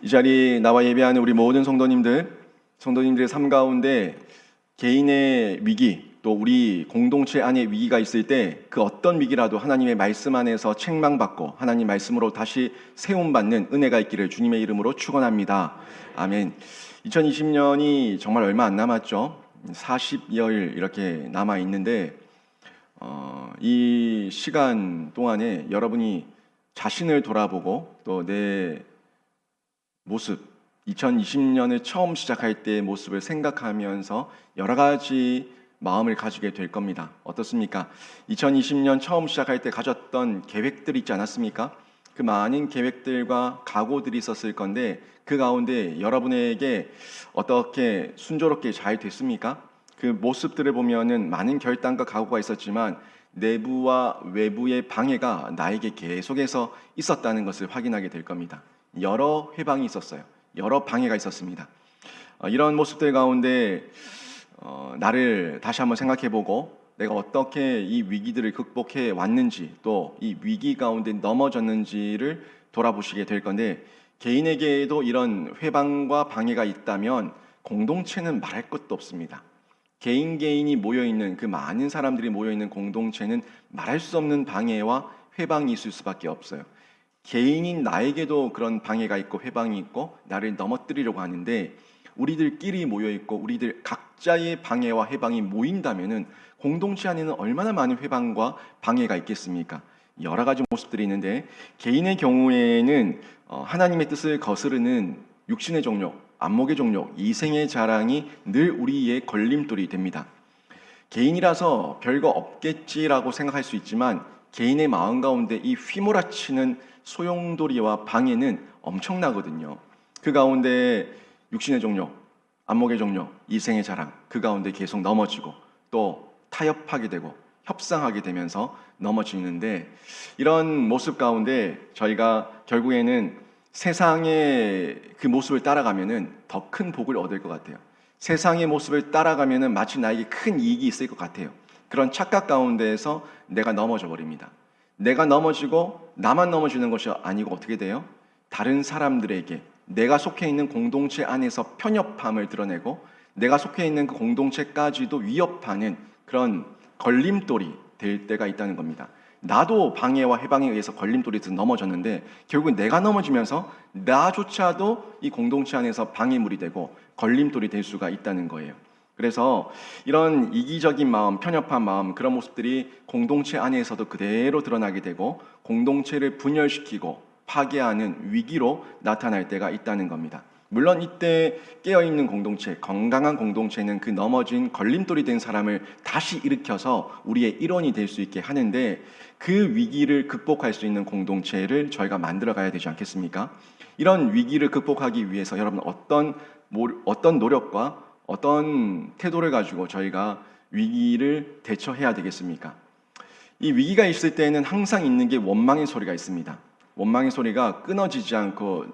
이 자리에 나와 예배하는 우리 모든 성도님들의 삶 가운데 개인의 위기, 또 우리 공동체 안에 위기가 있을 때 그 어떤 위기라도 하나님의 말씀 안에서 책망받고 하나님 말씀으로 다시 세움받는 은혜가 있기를 주님의 이름으로 축원합니다. 아멘. 2020년이 정말 얼마 안 남았죠. 40여일 이렇게 남아 있는데 이 시간 동안에 여러분이 자신을 돌아보고 또 내 모습, 2020년을 처음 시작할 때의 모습을 생각하면서 여러 가지 마음을 가지게 될 겁니다. 어떻습니까? 2020년 처음 시작할 때 가졌던 계획들이 있지 않았습니까? 그 많은 계획들과 각오들이 있었을 건데 그 가운데 여러분에게 어떻게 순조롭게 잘 됐습니까? 그 모습들을 보면은 많은 결단과 각오가 있었지만 내부와 외부의 방해가 나에게 계속해서 있었다는 것을 확인하게 될 겁니다. 여러 회방이 있었어요. 여러 방해가 있었습니다. 이런 모습들 가운데 나를 다시 한번 생각해보고 내가 어떻게 이 위기들을 극복해 왔는지 또 이 위기 가운데 넘어졌는지를 돌아보시게 될 건데 개인에게도 이런 회방과 방해가 있다면 공동체는 말할 것도 없습니다. 개인이 모여있는 그 많은 사람들이 모여있는 공동체는 말할 수 없는 방해와 회방이 있을 수밖에 없어요. 개인인 나에게도 그런 방해가 있고 회방이 있고 나를 넘어뜨리려고 하는데 우리들끼리 모여있고 우리들 각자의 방해와 회방이 모인다면은 공동체 안에는 얼마나 많은 회방과 방해가 있겠습니까? 여러 가지 모습들이 있는데 개인의 경우에는 하나님의 뜻을 거스르는 육신의 종족, 안목의 종족, 이생의 자랑이 늘 우리의 걸림돌이 됩니다. 개인이라서 별거 없겠지라고 생각할 수 있지만 개인의 마음 가운데 이 휘몰아치는 소용돌이와 방해는 엄청나거든요. 그 가운데 육신의 종족, 안목의 종족, 이생의 자랑 그 가운데 계속 넘어지고 또 타협하게 되고 협상하게 되면서 넘어지는데 이런 모습 가운데 저희가 결국에는 세상의 그 모습을 따라가면은 더 큰 복을 얻을 것 같아요. 세상의 모습을 따라가면은 마치 나에게 큰 이익이 있을 것 같아요. 그런 착각 가운데에서 내가 넘어져 버립니다. 내가 넘어지고 나만 넘어지는 것이 아니고 어떻게 돼요? 다른 사람들에게 내가 속해 있는 공동체 안에서 편협함을 드러내고 내가 속해 있는 그 공동체까지도 위협하는 그런 걸림돌이 될 때가 있다는 겁니다. 나도 방해와 해방에 의해서 걸림돌에서 넘어졌는데 결국은 내가 넘어지면서 나조차도 이 공동체 안에서 방해물이 되고 걸림돌이 될 수가 있다는 거예요. 그래서 이런 이기적인 마음, 편협한 마음 그런 모습들이 공동체 안에서도 그대로 드러나게 되고 공동체를 분열시키고 파괴하는 위기로 나타날 때가 있다는 겁니다. 물론 이때 깨어있는 공동체, 건강한 공동체는 그 넘어진 걸림돌이 된 사람을 다시 일으켜서 우리의 일원이 될 수 있게 하는데 그 위기를 극복할 수 있는 공동체를 저희가 만들어 가야 되지 않겠습니까? 이런 위기를 극복하기 위해서 여러분 어떤 노력과 어떤 태도를 가지고 저희가 위기를 대처해야 되겠습니까? 이 위기가 있을 때는 항상 있는 게 원망의 소리가 있습니다. 원망의 소리가 끊어지지 않고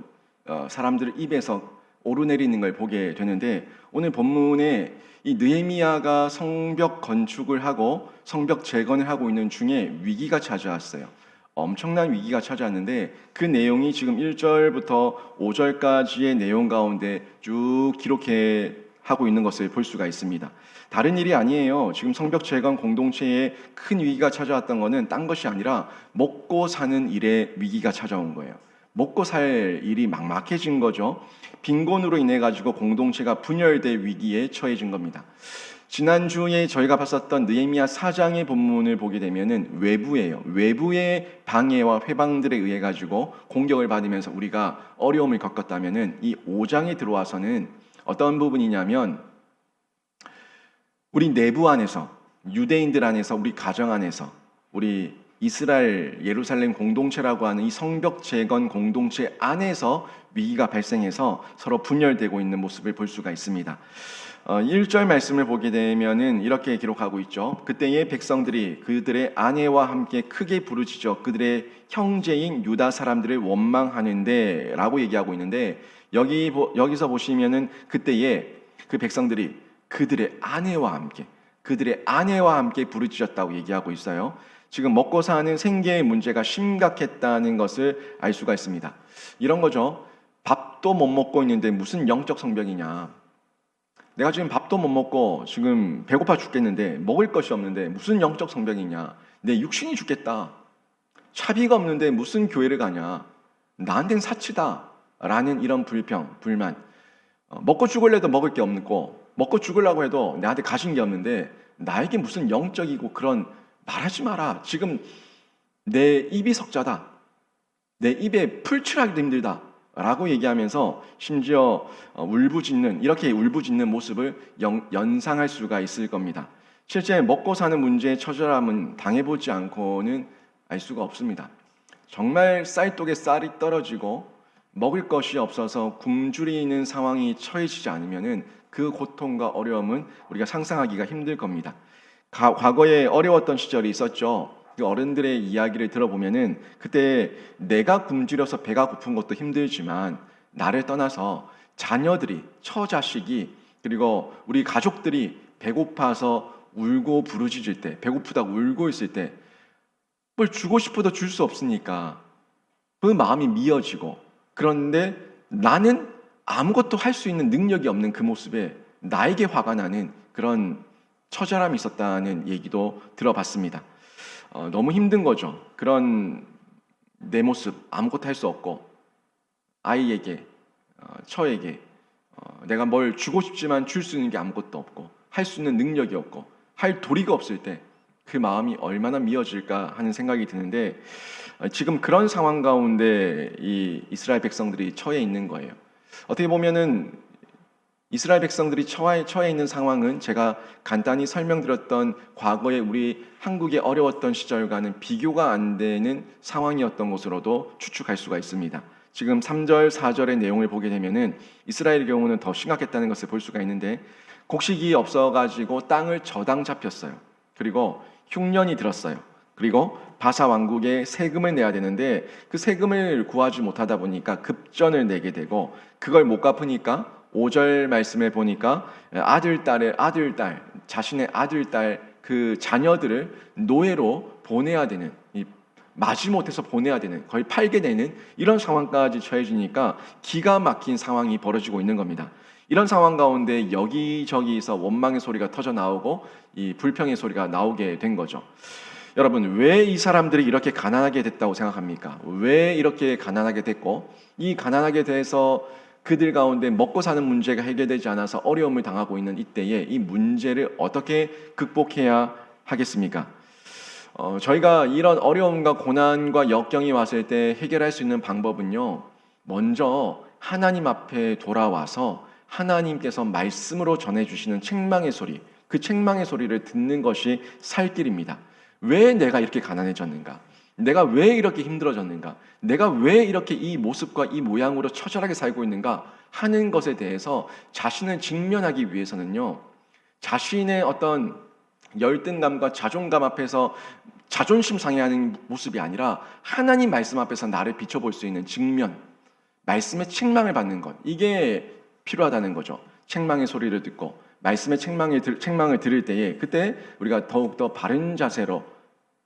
사람들 입에서 오르내리는 걸 보게 되는데 오늘 본문에 이 느헤미야가 성벽 건축을 하고 성벽 재건을 하고 있는 중에 위기가 찾아왔어요. 엄청난 위기가 찾아왔는데 그 내용이 지금 1절부터 5절까지의 내용 가운데 쭉 기록해 하고 있는 것을 볼 수가 있습니다. 다른 일이 아니에요. 지금 성벽 재건 공동체에 큰 위기가 찾아왔던 것은 딴 것이 아니라 먹고 사는 일에 위기가 찾아온 거예요. 먹고 살 일이 막막해진 거죠. 빈곤으로 인해 가지고 공동체가 분열될 위기에 처해진 겁니다. 지난주에 저희가 봤었던 느헤미야 4장의 본문을 보게 되면은 외부예요. 외부의 방해와 회방들에 의해 가지고 공격을 받으면서 우리가 어려움을 겪었다면은 이 5장에 들어와서는 어떤 부분이냐면 우리 내부 안에서 유대인들 안에서 우리 가정 안에서 우리 이스라엘 예루살렘 공동체라고 하는 이 성벽 재건 공동체 안에서 위기가 발생해서 서로 분열되고 있는 모습을 볼 수가 있습니다. 1절 말씀을 보게 되면은 이렇게 기록하고 있죠. 그때의 백성들이 그들의 아내와 함께 크게 부르짖어 그들의 형제인 유다 사람들을 원망하는데 라고 얘기하고 있는데 여기서 보시면은 그때의 그 백성들이 그들의 아내와 함께 부르짖었다고 얘기하고 있어요. 지금 먹고 사는 생계의 문제가 심각했다는 것을 알 수가 있습니다. 이런 거죠. 밥도 못 먹고 있는데 무슨 영적 성벽이냐. 내가 지금 밥도 못 먹고 지금 배고파 죽겠는데 먹을 것이 없는데 무슨 영적 성벽이냐. 내 육신이 죽겠다. 차비가 없는데 무슨 교회를 가냐. 나한텐 사치다. 라는 이런 불평, 불만. 먹고 죽을래도 먹을 게 없고 먹고 죽으려고 해도 나한테 가진 게 없는데 나에게 무슨 영적이고 그런 말하지 마라. 지금 내 입이 석자다. 내 입에 풀칠하기도 힘들다. 라고 얘기하면서 심지어 이렇게 울부짖는 모습을 연상할 수가 있을 겁니다. 실제 먹고 사는 문제의 처절함은 당해보지 않고는 알 수가 없습니다. 정말 쌀독에 쌀이 떨어지고 먹을 것이 없어서 굶주리는 상황이 처해지지 않으면 그 고통과 어려움은 우리가 상상하기가 힘들 겁니다. 과거에 어려웠던 시절이 있었죠. 그 어른들의 이야기를 들어보면은 그때 내가 굶주려서 배가 고픈 것도 힘들지만 나를 떠나서 자녀들이, 처자식이, 그리고 우리 가족들이 배고파서 울고 부르짖을 때, 배고프다고 울고 있을 때 뭘 주고 싶어도 줄 수 없으니까 그 마음이 미어지고, 그런데 나는 아무것도 할 수 있는 능력이 없는 그 모습에 나에게 화가 나는 그런 처절함이 있었다는 얘기도 들어봤습니다. 너무 힘든 거죠. 그런 내 모습, 아무것도 할 수 없고 아이에게, 처에게 내가 뭘 주고 싶지만 줄 수 있는 게 아무것도 없고 할 수 있는 능력이 없고 할 도리가 없을 때 그 마음이 얼마나 미어질까 하는 생각이 드는데, 지금 그런 상황 가운데 이 이스라엘 백성들이 처해 있는 거예요. 어떻게 보면은 이스라엘 백성들이 처해 있는 상황은 제가 간단히 설명드렸던 과거에 우리 한국의 어려웠던 시절과는 비교가 안 되는 상황이었던 것으로도 추측할 수가 있습니다. 지금 3절, 4절의 내용을 보게 되면은 이스라엘의 경우는 더 심각했다는 것을 볼 수가 있는데, 곡식이 없어가지고 땅을 저당 잡혔어요. 그리고 흉년이 들었어요. 그리고 바사 왕국에 세금을 내야 되는데 그 세금을 구하지 못하다 보니까 급전을 내게 되고, 그걸 못 갚으니까 5절 말씀에 보니까 자신의 아들, 딸, 그 자녀들을 노예로 보내야 되는, 마지못해서 보내야 되는, 거의 팔게 되는 이런 상황까지 처해지니까 기가 막힌 상황이 벌어지고 있는 겁니다. 이런 상황 가운데 여기저기서 원망의 소리가 터져 나오고 이 불평의 소리가 나오게 된 거죠. 여러분, 왜 이 사람들이 이렇게 가난하게 됐다고 생각합니까? 왜 이렇게 가난하게 됐고, 이 가난하게 돼서 그들 가운데 먹고 사는 문제가 해결되지 않아서 어려움을 당하고 있는 이때에 이 문제를 어떻게 극복해야 하겠습니까? 저희가 이런 어려움과 고난과 역경이 왔을 때 해결할 수 있는 방법은요, 먼저 하나님 앞에 돌아와서 하나님께서 말씀으로 전해주시는 책망의 소리, 그 책망의 소리를 듣는 것이 살 길입니다. 왜 내가 이렇게 가난해졌는가? 내가 왜 이렇게 힘들어졌는가? 내가 왜 이렇게 이 모습과 이 모양으로 처절하게 살고 있는가 하는 것에 대해서 자신을 직면하기 위해서는요, 자신의 어떤 열등감과 자존감 앞에서 자존심 상해하는 모습이 아니라 하나님 말씀 앞에서 나를 비춰볼 수 있는 직면, 말씀의 책망을 받는 것, 이게 필요하다는 거죠. 책망의 소리를 듣고 말씀의 책망을 들을 때에 그때 우리가 더욱더 바른 자세로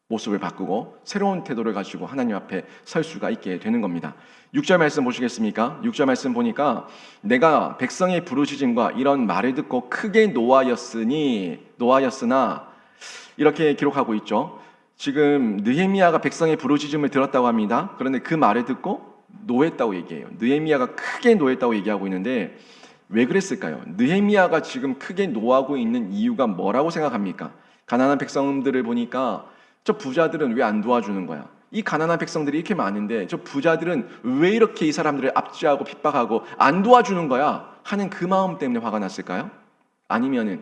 모습을 바꾸고 새로운 태도를 가지고 하나님 앞에 설 수가 있게 되는 겁니다. 6절 말씀 보시겠습니까? 6절 말씀 보니까 내가 백성의 부르짖음과 이런 말을 듣고 크게 노하였으나 이렇게 기록하고 있죠. 지금 느헤미야가 백성의 부르짖음을 들었다고 합니다. 그런데 그 말을 듣고 노했다고 얘기해요. 느헤미야가 크게 노했다고 얘기하고 있는데 왜 그랬을까요? 느헤미야가 지금 크게 노하고 있는 이유가 뭐라고 생각합니까? 가난한 백성들을 보니까 저 부자들은 왜 안 도와주는 거야? 이 가난한 백성들이 이렇게 많은데 저 부자들은 왜 이렇게 이 사람들을 압제하고 핍박하고 안 도와주는 거야? 하는 그 마음 때문에 화가 났을까요? 아니면은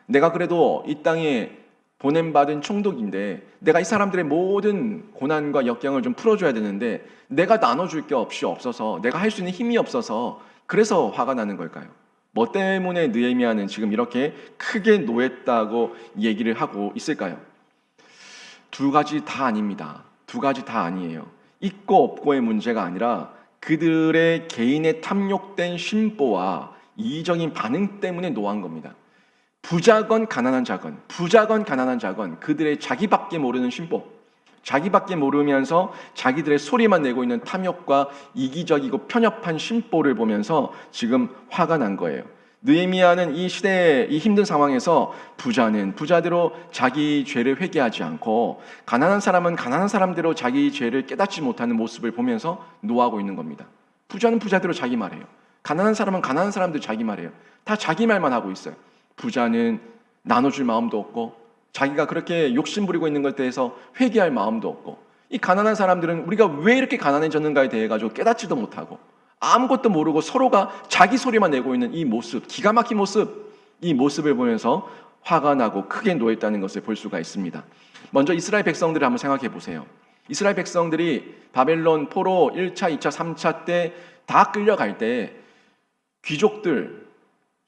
내가 그래도 이 땅에 보냄받은 총독인데 내가 이 사람들의 모든 고난과 역경을 좀 풀어줘야 되는데 내가 나눠줄 게 없어서, 내가 할 수 있는 힘이 없어서 그래서 화가 나는 걸까요? 뭐 때문에 느헤미야는 지금 이렇게 크게 노했다고 얘기를 하고 있을까요? 두 가지 다 아닙니다. 두 가지 다 아니에요. 있고 없고의 문제가 아니라 그들의 개인의 탐욕된 심보와 이기적인 반응 때문에 노한 겁니다. 부자건 가난한 자건 그들의 자기밖에 모르는 심보, 자기밖에 모르면서 자기들의 소리만 내고 있는 탐욕과 이기적이고 편협한 심보를 보면서 지금 화가 난 거예요. 느헤미야는 이 시대의 이 힘든 상황에서 부자는 부자대로 자기 죄를 회개하지 않고 가난한 사람은 가난한 사람대로 자기 죄를 깨닫지 못하는 모습을 보면서 노하고 있는 겁니다. 부자는 부자대로 자기 말해요. 가난한 사람은 가난한 사람대로 자기 말해요. 다 자기 말만 하고 있어요. 부자는 나눠줄 마음도 없고 자기가 그렇게 욕심부리고 있는 것에 대해서 회개할 마음도 없고, 이 가난한 사람들은 우리가 왜 이렇게 가난해졌는가에 대해 가지고 깨닫지도 못하고 아무것도 모르고 서로가 자기 소리만 내고 있는 이 모습, 기가 막힌 모습, 이 모습을 보면서 화가 나고 크게 노했다는 것을 볼 수가 있습니다. 먼저 이스라엘 백성들을 한번 생각해 보세요. 이스라엘 백성들이 바벨론 포로 1차, 2차, 3차 때 다 끌려갈 때 귀족들,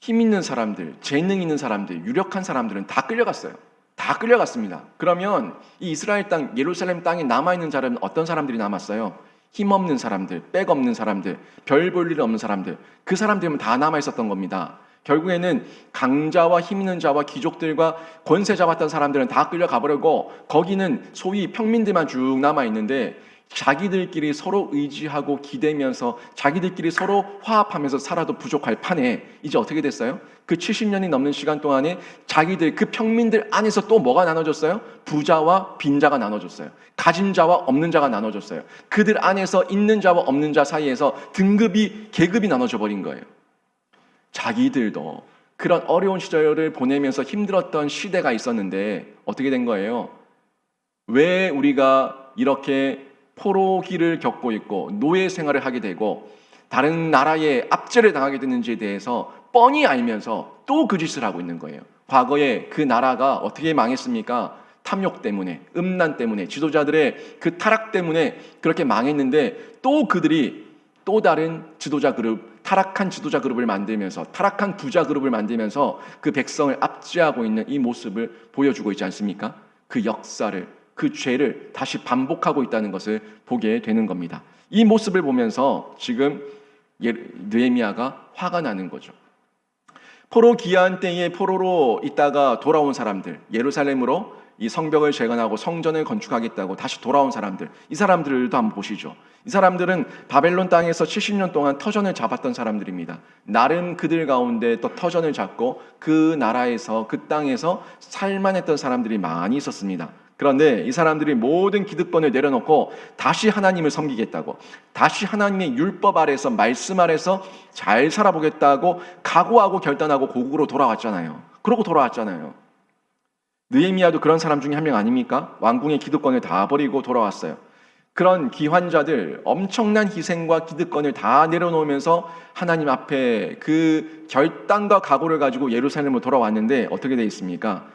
힘 있는 사람들, 재능 있는 사람들, 유력한 사람들은 다 끌려갔어요. 다 끌려갔습니다. 그러면 이 이스라엘 땅, 예루살렘 땅에 남아있는 자는 어떤 사람들이 남았어요? 힘없는 사람들, 백 없는 사람들, 별 볼 일 없는 사람들, 그 사람들은 다 남아있었던 겁니다. 결국에는 강자와 힘 있는 자와 귀족들과 권세 잡았던 사람들은 다 끌려가 버리고 거기는 소위 평민들만 쭉 남아있는데 자기들끼리 서로 의지하고 기대면서 자기들끼리 서로 화합하면서 살아도 부족할 판에 이제 어떻게 됐어요? 그 70년이 넘는 시간 동안에 자기들 그 평민들 안에서 또 뭐가 나눠졌어요? 부자와 빈자가 나눠졌어요. 가진 자와 없는 자가 나눠졌어요. 그들 안에서 있는 자와 없는 자 사이에서 등급이 계급이 나눠져 버린 거예요. 자기들도 그런 어려운 시절을 보내면서 힘들었던 시대가 있었는데 어떻게 된 거예요? 왜 우리가 이렇게 포로기를 겪고 있고 노예 생활을 하게 되고 다른 나라에 압제를 당하게 되는지에 대해서 뻔히 알면서 또 그 짓을 하고 있는 거예요. 과거에 그 나라가 어떻게 망했습니까? 탐욕 때문에, 음란 때문에, 지도자들의 그 타락 때문에 그렇게 망했는데 또 그들이 또 다른 지도자 그룹, 타락한 지도자 그룹을 만들면서 타락한 부자 그룹을 만들면서 그 백성을 압제하고 있는 이 모습을 보여주고 있지 않습니까? 그 역사를, 그 죄를 다시 반복하고 있다는 것을 보게 되는 겁니다. 이 모습을 보면서 지금 느헤미야가 화가 나는 거죠. 포로 귀환 때에 포로로 있다가 돌아온 사람들, 예루살렘으로 이 성벽을 재건하고 성전을 건축하겠다고 다시 돌아온 사람들, 이 사람들도 한번 보시죠. 이 사람들은 바벨론 땅에서 70년 동안 터전을 잡았던 사람들입니다. 나름 그들 가운데 또 터전을 잡고 그 나라에서, 그 땅에서 살만했던 사람들이 많이 있었습니다. 그런데 이 사람들이 모든 기득권을 내려놓고 다시 하나님을 섬기겠다고, 다시 하나님의 율법 아래서, 말씀 아래서 잘 살아보겠다고 각오하고 결단하고 고국으로 돌아왔잖아요. 그러고 돌아왔잖아요. 느헤미야도 그런 사람 중에 한 명 아닙니까? 왕궁의 기득권을 다 버리고 돌아왔어요. 그런 기환자들, 엄청난 희생과 기득권을 다 내려놓으면서 하나님 앞에 그 결단과 각오를 가지고 예루살렘으로 돌아왔는데 어떻게 돼 있습니까?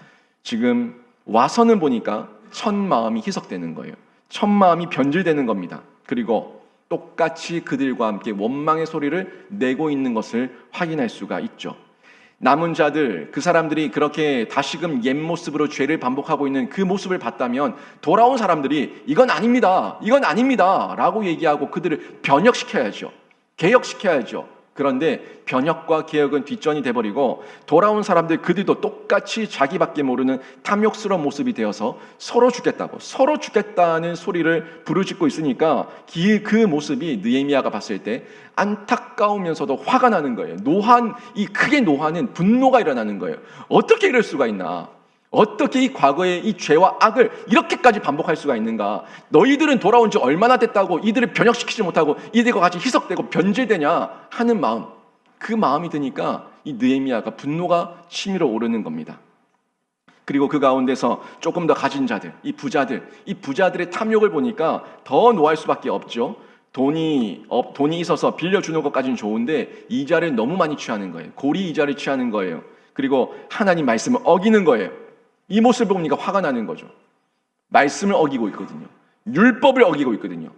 지금 와서는 보니까 첫 마음이 희석되는 거예요. 첫 마음이 변질되는 겁니다. 그리고 똑같이 그들과 함께 원망의 소리를 내고 있는 것을 확인할 수가 있죠. 남은 자들, 그 사람들이 그렇게 다시금 옛 모습으로 죄를 반복하고 있는 그 모습을 봤다면 돌아온 사람들이 이건 아닙니다, 이건 아닙니다 라고 얘기하고 그들을 변혁시켜야죠. 개혁시켜야죠. 그런데 변혁과 개혁은 뒷전이 돼버리고 돌아온 사람들 그들도 똑같이 자기밖에 모르는 탐욕스러운 모습이 되어서 서로 죽겠다는 소리를 부르짖고 있으니까 그 모습이 느헤미야가 봤을 때 안타까우면서도 화가 나는 거예요. 이 크게 노하는 분노가 일어나는 거예요. 어떻게 이럴 수가 있나? 어떻게 이 과거의 이 죄와 악을 이렇게까지 반복할 수가 있는가? 너희들은 돌아온 지 얼마나 됐다고 이들을 변혁시키지 못하고 이들과 같이 희석되고 변질되냐 하는 마음, 그 마음이 드니까 이 느헤미야가 분노가 치밀어 오르는 겁니다. 그리고 그 가운데서 조금 더 가진 자들, 이 부자들의 탐욕을 보니까 더 노할 수밖에 없죠. 돈이 있어서 빌려주는 것까지는 좋은데 이자를 너무 많이 취하는 거예요. 고리 이자를 취하는 거예요. 그리고 하나님 말씀을 어기는 거예요. 이 모습을 보니까 화가 나는 거죠. 말씀을 어기고 있거든요. 율법을 어기고 있거든요.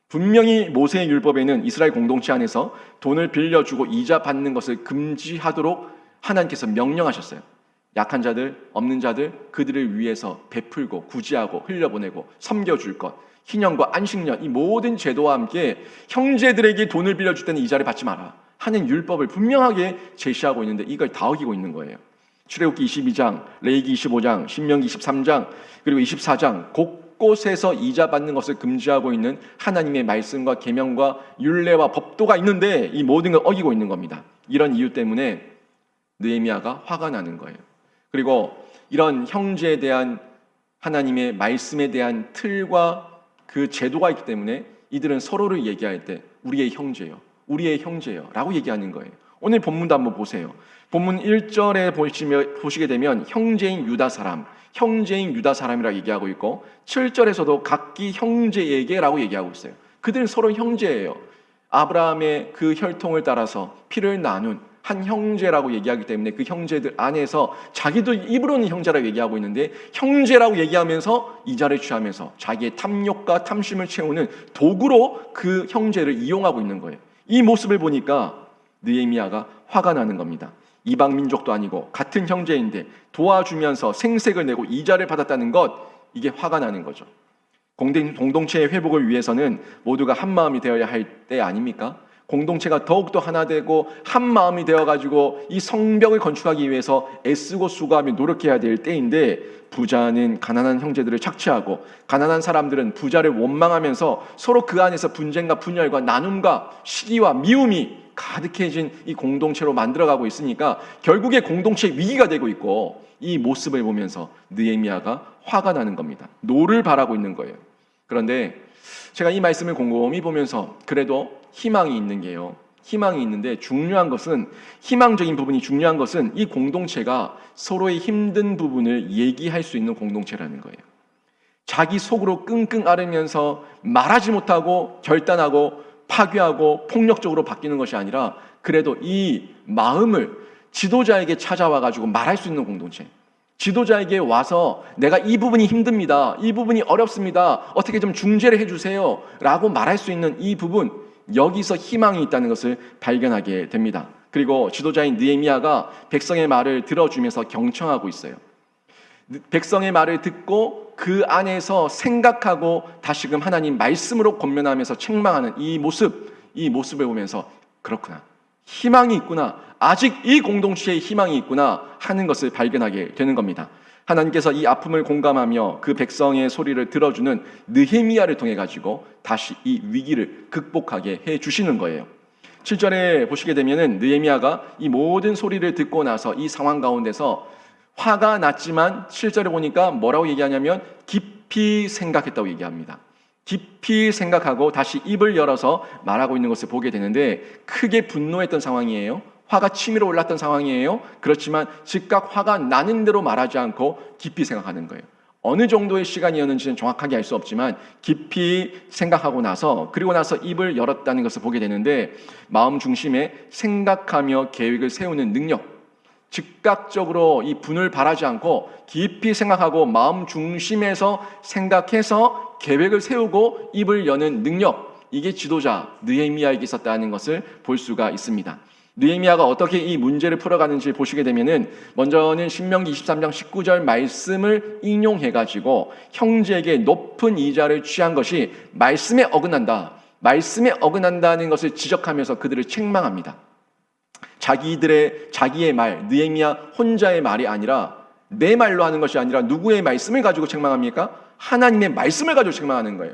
분명히 모세의 율법에는 이스라엘 공동체 안에서 돈을 빌려주고 이자 받는 것을 금지하도록 하나님께서 명령하셨어요. 약한 자들, 없는 자들, 그들을 위해서 베풀고 구제하고 흘려보내고 섬겨줄 것, 희년과 안식년, 이 모든 제도와 함께 형제들에게 돈을 빌려줄 때는 이자를 받지 마라 하는 율법을 분명하게 제시하고 있는데 이걸 다 어기고 있는 거예요. 출애굽기 22장, 레위기 25장, 신명기 23장, 그리고 24장 곳곳에서 이자 받는 것을 금지하고 있는 하나님의 말씀과 계명과 율례와 법도가 있는데 이 모든 걸 어기고 있는 겁니다. 이런 이유 때문에 느헤미야가 화가 나는 거예요. 그리고 이런 형제에 대한 하나님의 말씀에 대한 틀과 그 제도가 있기 때문에 이들은 서로를 얘기할 때 우리의 형제요, 우리의 형제요 라고 얘기하는 거예요. 오늘 본문도 한번 보세요. 본문 1절에 보시게 되면 형제인 유다 사람이라고 얘기하고 있고 7절에서도 각기 형제에게라고 얘기하고 있어요. 그들은 서로 형제예요. 아브라함의 그 혈통을 따라서 피를 나눈 한 형제라고 얘기하기 때문에 그 형제들 안에서 자기들 입으로는 형제라고 얘기하고 있는데 형제라고 얘기하면서 이자를 취하면서 자기의 탐욕과 탐심을 채우는 도구로 그 형제를 이용하고 있는 거예요. 이 모습을 보니까 느헤미야가 화가 나는 겁니다. 이방 민족도 아니고 같은 형제인데 도와주면서 생색을 내고 이자를 받았다는 것, 이게 화가 나는 거죠. 공동체의 회복을 위해서는 모두가 한 마음이 되어야 할 때 아닙니까? 공동체가 더욱더 하나 되고 한 마음이 되어가지고 이 성벽을 건축하기 위해서 애쓰고 수고하며 노력해야 될 때인데, 부자는 가난한 형제들을 착취하고 가난한 사람들은 부자를 원망하면서 서로 그 안에서 분쟁과 분열과 나눔과 시기와 미움이 가득해진 이 공동체로 만들어가고 있으니까 결국에 공동체 위기가 되고 있고, 이 모습을 보면서 느헤미야가 화가 나는 겁니다. 노를 바라고 있는 거예요. 그런데 제가 이 말씀을 곰곰이 보면서 그래도 희망이 있는 게요, 희망이 있는데 희망적인 부분이 중요한 것은 이 공동체가 서로의 힘든 부분을 얘기할 수 있는 공동체라는 거예요. 자기 속으로 끙끙 앓으면서 말하지 못하고 결단하고 파괴하고 폭력적으로 바뀌는 것이 아니라 그래도 이 마음을 지도자에게 찾아와 가지고 말할 수 있는 공동체, 지도자에게 와서 내가 이 부분이 힘듭니다, 이 부분이 어렵습니다, 어떻게 좀 중재를 해주세요 라고 말할 수 있는 이 부분, 여기서 희망이 있다는 것을 발견하게 됩니다. 그리고 지도자인 느헤미야가 백성의 말을 들어주면서 경청하고 있어요. 백성의 말을 듣고 그 안에서 생각하고 다시금 하나님 말씀으로 권면하면서 책망하는 이 모습을 보면서 그렇구나, 희망이 있구나, 아직 이 공동체에 희망이 있구나 하는 것을 발견하게 되는 겁니다. 하나님께서 이 아픔을 공감하며 그 백성의 소리를 들어주는 느헤미야를 통해 가지고 다시 이 위기를 극복하게 해주시는 거예요. 7절에 보시게 되면은 느헤미야가 이 모든 소리를 듣고 나서 이 상황 가운데서 화가 났지만 7절에 보니까 뭐라고 얘기하냐면 깊이 생각했다고 얘기합니다. 깊이 생각하고 다시 입을 열어서 말하고 있는 것을 보게 되는데, 크게 분노했던 상황이에요. 화가 치밀어 올랐던 상황이에요. 그렇지만 즉각 화가 나는 대로 말하지 않고 깊이 생각하는 거예요. 어느 정도의 시간이었는지는 정확하게 알 수 없지만 깊이 생각하고 나서, 그리고 나서 입을 열었다는 것을 보게 되는데, 마음 중심에 생각하며 계획을 세우는 능력, 즉각적으로 이 분을 바라지 않고 깊이 생각하고 마음 중심에서 생각해서 계획을 세우고 입을 여는 능력, 이게 지도자 느헤미야에게 있었다는 것을 볼 수가 있습니다. 느헤미야가 어떻게 이 문제를 풀어가는지 보시게 되면은, 먼저는 신명기 23장 19절 말씀을 인용해가지고 형제에게 높은 이자를 취한 것이 말씀에 어긋난다는 것을 지적하면서 그들을 책망합니다. 자기의 말, 느헤미야 혼자의 말이 아니라, 내 말로 하는 것이 아니라 누구의 말씀을 가지고 책망합니까? 하나님의 말씀을 가지고 책망하는 거예요.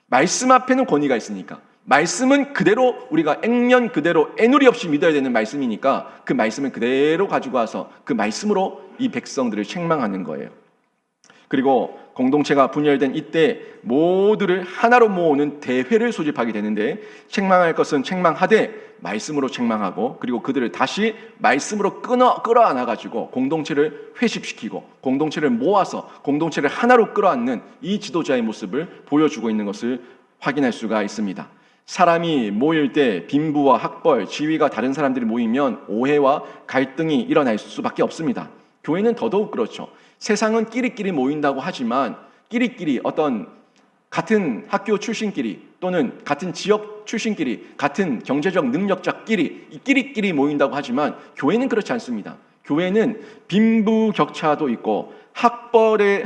말씀 앞에는 권위가 있으니까, 말씀은 그대로 우리가 액면 그대로 애누리 없이 믿어야 되는 말씀이니까 그 말씀을 그대로 가지고 와서 그 말씀으로 이 백성들을 책망하는 거예요. 그리고 공동체가 분열된 이때 모두를 하나로 모으는 대회를 소집하게 되는데, 책망할 것은 책망하되 말씀으로 책망하고, 그리고 그들을 다시 말씀으로 끌어안아가지고 공동체를 회심시키고 공동체를 모아서 공동체를 하나로 끌어안는 이 지도자의 모습을 보여주고 있는 것을 확인할 수가 있습니다. 사람이 모일 때 빈부와 학벌, 지위가 다른 사람들이 모이면 오해와 갈등이 일어날 수밖에 없습니다. 교회는 더더욱 그렇죠. 세상은 끼리끼리 모인다고 하지만 끼리끼리 어떤 같은 학교 출신끼리 또는 같은 지역 출신끼리, 같은 경제적 능력자끼리 모인다고 하지만 교회는 그렇지 않습니다. 교회는 빈부격차도 있고 학벌의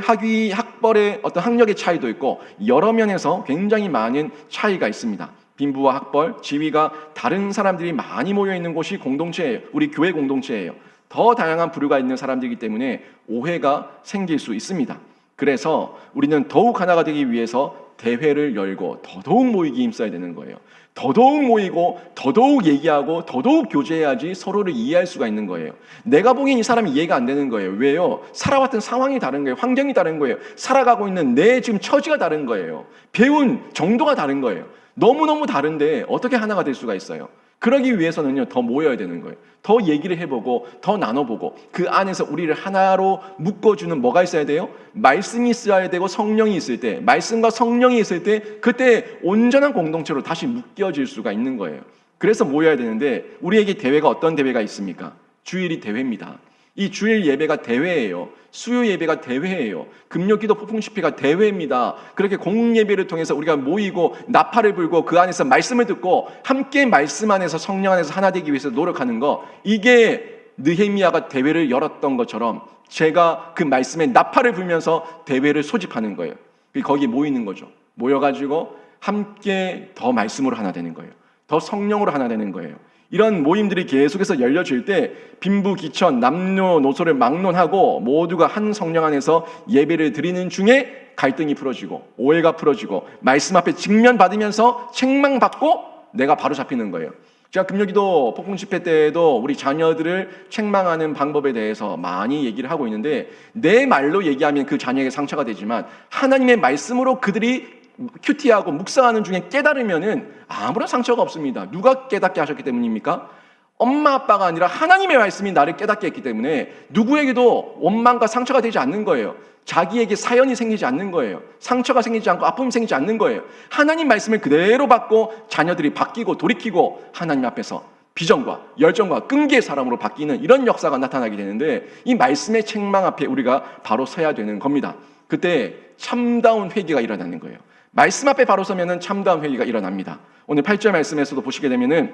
어떤 학력의 차이도 있고 여러 면에서 굉장히 많은 차이가 있습니다. 빈부와 학벌, 지위가 다른 사람들이 많이 모여 있는 곳이 공동체예요. 우리 교회 공동체예요. 더 다양한 부류가 있는 사람들이기 때문에 오해가 생길 수 있습니다. 그래서 우리는 더욱 하나가 되기 위해서 대회를 열고 더더욱 모이기 힘써야 되는 거예요. 더더욱 모이고 더더욱 얘기하고 더더욱 교제해야지 서로를 이해할 수가 있는 거예요. 내가 보기엔 이 사람이 이해가 안 되는 거예요. 왜요? 살아왔던 상황이 다른 거예요. 환경이 다른 거예요. 살아가고 있는 내 지금 처지가 다른 거예요. 배운 정도가 다른 거예요. 너무너무 다른데 어떻게 하나가 될 수가 있어요? 그러기 위해서는요, 더 모여야 되는 거예요. 더 얘기를 해보고 더 나눠보고 그 안에서 우리를 하나로 묶어주는 뭐가 있어야 돼요? 말씀이 있어야 되고 성령이 있을 때, 말씀과 성령이 있을 때 그때 온전한 공동체로 다시 묶여질 수가 있는 거예요. 그래서 모여야 되는데 우리에게 대회가 어떤 대회가 있습니까? 주일이 대회입니다. 이 주일 예배가 대회예요. 수요 예배가 대회예요. 금요기도 폭풍집회가 대회입니다. 그렇게 공예배를 통해서 우리가 모이고 나팔을 불고 그 안에서 말씀을 듣고 함께 말씀 안에서 성령 안에서 하나 되기 위해서 노력하는 거, 이게 느헤미야가 대회를 열었던 것처럼 제가 그 말씀에 나팔을 불면서 대회를 소집하는 거예요. 거기에 모이는 거죠. 모여가지고 함께 더 말씀으로 하나 되는 거예요. 더 성령으로 하나 되는 거예요. 이런 모임들이 계속해서 열려질 때 빈부귀천, 남녀노소를 막론하고 모두가 한 성령 안에서 예배를 드리는 중에 갈등이 풀어지고 오해가 풀어지고 말씀 앞에 직면받으면서 책망받고 내가 바로 잡히는 거예요. 제가 금요기도 폭풍집회 때에도 우리 자녀들을 책망하는 방법에 대해서 많이 얘기를 하고 있는데, 내 말로 얘기하면 그 자녀에게 상처가 되지만 하나님의 말씀으로 그들이 큐티하고 묵상하는 중에 깨달으면은 아무런 상처가 없습니다. 누가 깨닫게 하셨기 때문입니까? 엄마 아빠가 아니라 하나님의 말씀이 나를 깨닫게 했기 때문에 누구에게도 원망과 상처가 되지 않는 거예요. 자기에게 사연이 생기지 않는 거예요. 상처가 생기지 않고 아픔이 생기지 않는 거예요. 하나님 말씀을 그대로 받고 자녀들이 바뀌고 돌이키고 하나님 앞에서 비전과 열정과 끈기의 사람으로 바뀌는 이런 역사가 나타나게 되는데, 이 말씀의 책망 앞에 우리가 바로 서야 되는 겁니다. 그때 참다운 회개가 일어나는 거예요. 말씀 앞에 바로 서면은 참다운 회개가 일어납니다. 오늘 8절 말씀에서도 보시게 되면은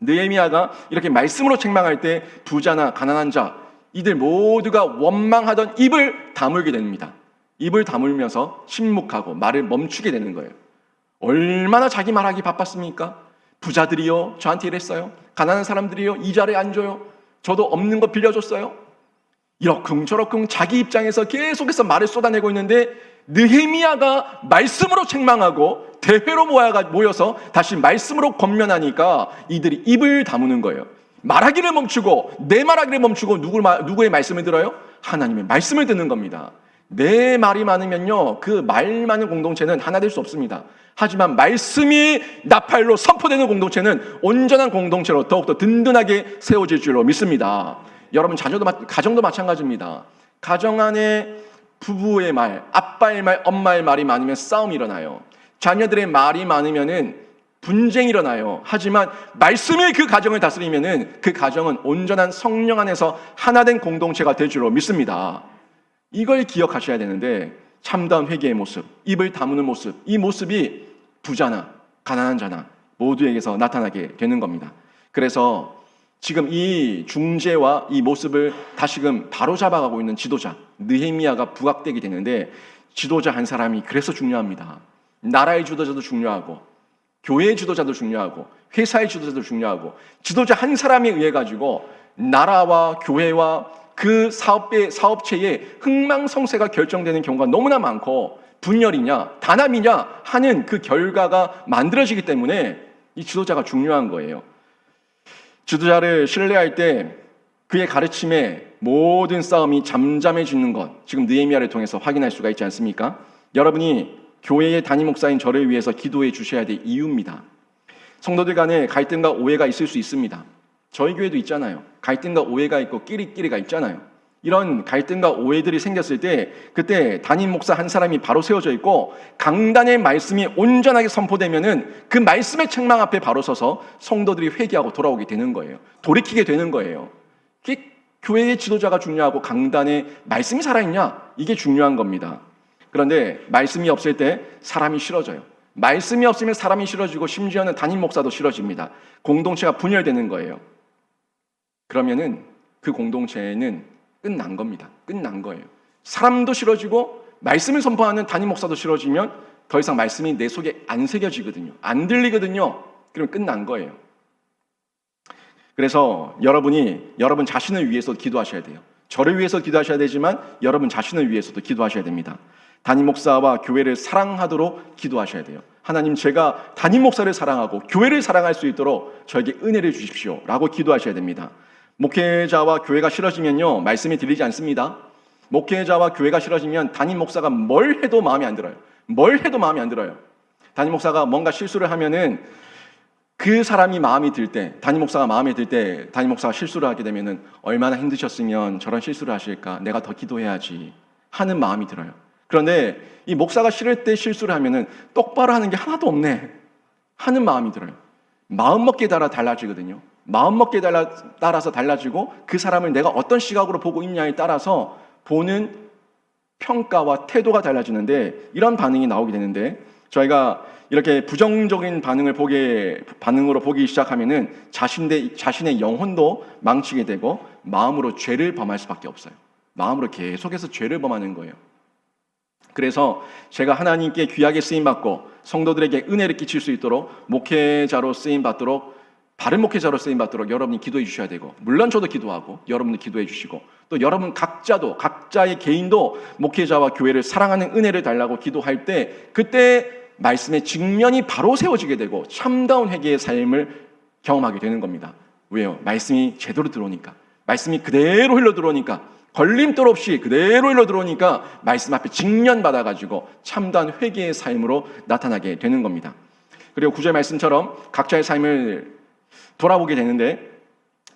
느헤미야가 이렇게 말씀으로 책망할 때 부자나 가난한 자, 이들 모두가 원망하던 입을 다물게 됩니다. 입을 다물면서 침묵하고 말을 멈추게 되는 거예요. 얼마나 자기 말하기 바빴습니까? 부자들이요, 저한테 이랬어요. 가난한 사람들이요, 이자를 안 줘요. 저도 없는 거 빌려줬어요. 이러쿵저러쿵 자기 입장에서 계속해서 말을 쏟아내고 있는데, 느헤미야가 말씀으로 책망하고 대회로 모여서 다시 말씀으로 권면하니까 이들이 입을 다무는 거예요. 말하기를 멈추고, 내 말하기를 멈추고 누구의 말씀을 들어요? 하나님의 말씀을 듣는 겁니다. 내 말이 많으면요, 그 말 많은 공동체는 하나 될 수 없습니다. 하지만 말씀이 나팔로 선포되는 공동체는 온전한 공동체로 더욱더 든든하게 세워질 줄로 믿습니다. 여러분, 가정도 마찬가지입니다. 가정 안에 부부의 말, 아빠의 말, 엄마의 말이 많으면 싸움이 일어나요. 자녀들의 말이 많으면은 분쟁이 일어나요. 하지만 말씀이 그 가정을 다스리면은 그 가정은 온전한 성령 안에서 하나된 공동체가 될 줄로 믿습니다. 이걸 기억하셔야 되는데, 참다운 회개의 모습, 입을 다무는 모습, 이 모습이 부자나 가난한 자나 모두에게서 나타나게 되는 겁니다. 그래서 지금 이 중재와 이 모습을 다시금 바로잡아가고 있는 지도자 느헤미야가 부각되게 되는데, 지도자 한 사람이 그래서 중요합니다. 나라의 지도자도 중요하고 교회의 지도자도 중요하고 회사의 지도자도 중요하고, 지도자 한 사람에 의해 가지고 나라와 교회와 그 사업체의 흥망성쇠가 결정되는 경우가 너무나 많고, 분열이냐 단합이냐 하는 그 결과가 만들어지기 때문에 이 지도자가 중요한 거예요. 지도자를 신뢰할 때 그의 가르침에 모든 싸움이 잠잠해지는 것, 지금 느헤미야를 통해서 확인할 수가 있지 않습니까? 여러분이 교회의 담임 목사인 저를 위해서 기도해 주셔야 될 이유입니다. 성도들 간에 갈등과 오해가 있을 수 있습니다. 저희 교회도 있잖아요. 갈등과 오해가 있고 끼리끼리가 있잖아요. 이런 갈등과 오해들이 생겼을 때 그때 담임 목사 한 사람이 바로 세워져 있고 강단의 말씀이 온전하게 선포되면은 그 말씀의 책망 앞에 바로 서서 성도들이 회개하고 돌아오게 되는 거예요. 돌이키게 되는 거예요. 교회의 지도자가 중요하고 강단에 말씀이 살아있냐, 이게 중요한 겁니다. 그런데 말씀이 없을 때 사람이 싫어져요. 말씀이 없으면 사람이 싫어지고 심지어는 담임 목사도 싫어집니다. 공동체가 분열되는 거예요. 그러면은 그 공동체는 끝난 겁니다. 끝난 거예요. 사람도 싫어지고 말씀을 선포하는 담임 목사도 싫어지면 더 이상 말씀이 내 속에 안 새겨지거든요. 안 들리거든요. 그러면 끝난 거예요. 그래서 여러분이 여러분 자신을 위해서 기도하셔야 돼요. 저를 위해서 기도하셔야 되지만 여러분 자신을 위해서도 기도하셔야 됩니다. 담임 목사와 교회를 사랑하도록 기도하셔야 돼요. 하나님, 제가 담임 목사를 사랑하고 교회를 사랑할 수 있도록 저에게 은혜를 주십시오 라고 기도하셔야 됩니다. 목회자와 교회가 싫어지면요, 말씀이 들리지 않습니다. 목회자와 교회가 싫어지면 담임 목사가 뭘 해도 마음에 안 들어요. 뭘 해도 마음에 안 들어요. 담임 목사가 뭔가 실수를 하면은 그 사람이 마음이 들 때, 담임 목사가 마음에 들 때 담임 목사가 실수를 하게 되면은 얼마나 힘드셨으면 저런 실수를 하실까, 내가 더 기도해야지 하는 마음이 들어요. 그런데 이 목사가 싫을 때 실수를 하면은 똑바로 하는 게 하나도 없네 하는 마음이 들어요. 마음먹기에 따라 달라지거든요. 마음먹기에 따라서 달라지고 그 사람을 내가 어떤 시각으로 보고 있냐에 따라서 보는 평가와 태도가 달라지는데, 이런 반응이 나오게 되는데, 저희가 이렇게 부정적인 반응으로 보기 시작하면은 자신의 영혼도 망치게 되고 마음으로 죄를 범할 수밖에 없어요. 마음으로 계속해서 죄를 범하는 거예요. 그래서 제가 하나님께 귀하게 쓰임받고 성도들에게 은혜를 끼칠 수 있도록 목회자로 쓰임받도록, 바른 목회자로 쓰임받도록 여러분이 기도해 주셔야 되고, 물론 저도 기도하고 여러분도 기도해 주시고, 또 여러분 각자의 개인도 목회자와 교회를 사랑하는 은혜를 달라고 기도할 때, 그때 말씀의 직면이 바로 세워지게 되고 참다운 회개의 삶을 경험하게 되는 겁니다. 왜요? 말씀이 제대로 들어오니까, 말씀이 그대로 흘러 들어오니까, 걸림돌 없이 그대로 흘러 들어오니까 말씀 앞에 직면받아가지고 참다운 회개의 삶으로 나타나게 되는 겁니다. 그리고 9절 말씀처럼 각자의 삶을 돌아보게 되는데,